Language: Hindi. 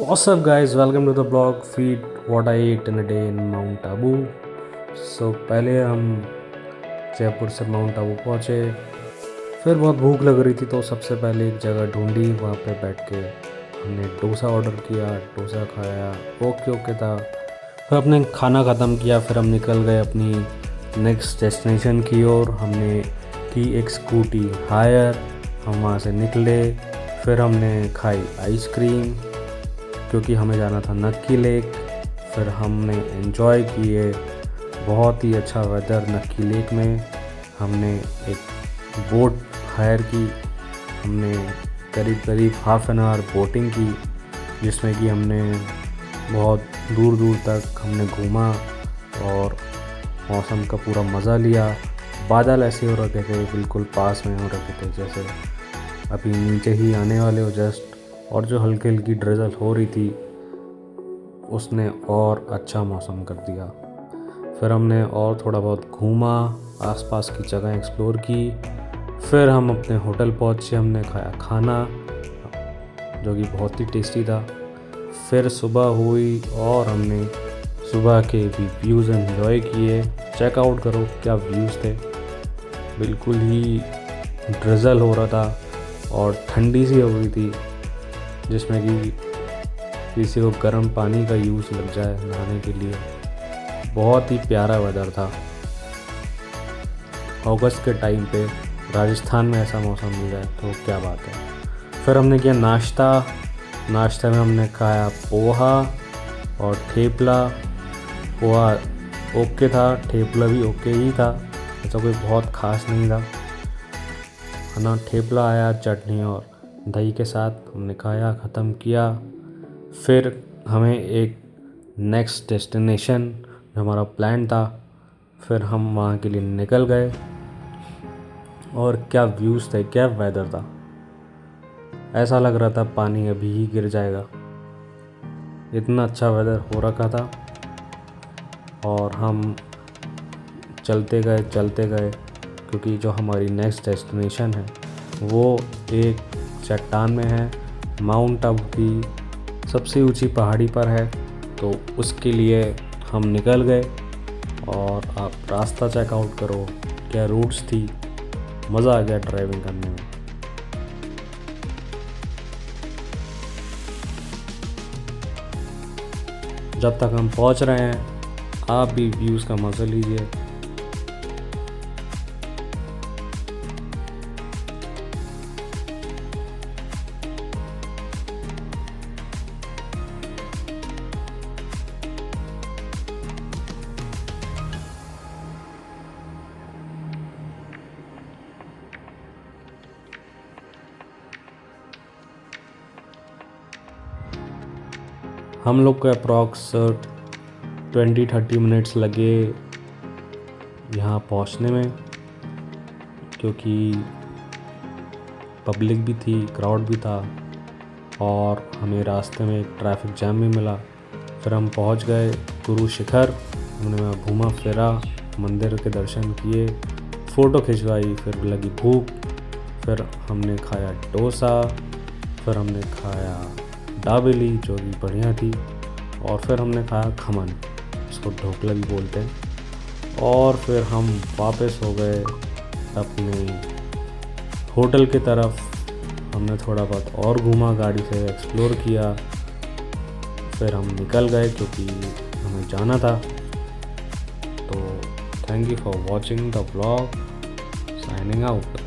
What's up, guys? Welcome to the blog Feed What I Ate in a Day in Mount Abu. पहले हम जयपुर से माउंट आबू पहुँचे। फिर बहुत भूख लग रही थी तो सबसे पहले एक जगह ढूंढी, वहाँ पे बैठ के हमने डोसा ऑर्डर किया, डोसा खाया, ओके था। फिर अपने खाना ख़त्म किया, फिर हम निकल गए अपनी नेक्स्ट डेस्टिनेशन की ओर। हमने की एक स्कूटी हायर, हम वहाँ से निकले। फिर हमने खाई आइसक्रीम क्योंकि हमें जाना था नक्की लेक। फिर हमने एंजॉय किए, बहुत ही अच्छा वेदर नक्की लेक में। हमने एक बोट हायर की, हमने करीब हाफ एन आवर बोटिंग की, जिसमें कि हमने बहुत दूर दूर तक हमने घूमा और मौसम का पूरा मज़ा लिया। बादल ऐसे हो रखे थे, बिल्कुल पास में हो रखे थे, जैसे अभी नीचे ही आने वाले हो जस्ट। और जो हल्की हल्की ड्रिजल हो रही थी उसने और अच्छा मौसम कर दिया। फिर हमने और थोड़ा बहुत घूमा, आसपास की जगह एक्सप्लोर की। फिर हम अपने होटल पहुँचे, हमने खाया खाना जो कि बहुत ही टेस्टी था। फिर सुबह हुई और हमने सुबह के भी व्यूज़ एंजॉय किए। चेकआउट करो क्या व्यूज़ थे, बिल्कुल ही ड्रिजल हो रहा था और ठंडी सी हो गई थी, जिसमें कि किसी को गर्म पानी का यूज़ लग जाए नहाने के लिए। बहुत ही प्यारा वेदर था। अगस्त के टाइम पे राजस्थान में ऐसा मौसम मिल जाए तो क्या बात है। फिर हमने किया नाश्ते में हमने खाया पोहा और ठेपला। पोहा ओके था, ठेपला भी ओके ही था, ऐसा कोई बहुत ख़ास नहीं था, है ना। ठेपला आया चटनी और दही के साथ, हमने खाया, ख़त्म किया। फिर हमें एक नेक्स्ट डेस्टिनेशन जो हमारा प्लान था, फिर हम वहाँ के लिए निकल गए। और क्या व्यूज़ थे, क्या वेदर था, ऐसा लग रहा था पानी अभी ही गिर जाएगा, इतना अच्छा वेदर हो रखा था। और हम चलते गए क्योंकि जो हमारी नेक्स्ट डेस्टिनेशन है वो एक चट्टान में है, माउंट आबू की सबसे ऊंची पहाड़ी पर है। तो उसके लिए हम निकल गए और आप रास्ता चेकआउट करो क्या रूट्स थी, मज़ा आ गया ड्राइविंग करने में। जब तक हम पहुंच रहे हैं आप भी व्यूज़ का मज़ा लीजिए। हम लोग को अप्रॉक्स 20-30 मिनट्स लगे यहाँ पहुँचने में, क्योंकि पब्लिक भी थी, क्राउड भी था और हमें रास्ते में एक ट्रैफिक जैम भी मिला। फिर हम पहुँच गए गुरु शिखर, हमने वहाँ घूमा फिरा, मंदिर के दर्शन किए, फ़ोटो खिंचवाई। फिर लगी भूख, फिर हमने खाया डोसा, फिर हमने खाया दाबेली जो भी बढ़िया थी, और फिर हमने खाया खमन, इसको ढोकला भी बोलते हैं। और फिर हम वापस हो गए अपने होटल की तरफ। हमने थोड़ा बहुत और घूमा, गाड़ी से एक्सप्लोर किया, फिर हम निकल गए क्योंकि हमें जाना था। तो thank you for watching the vlog, signing out.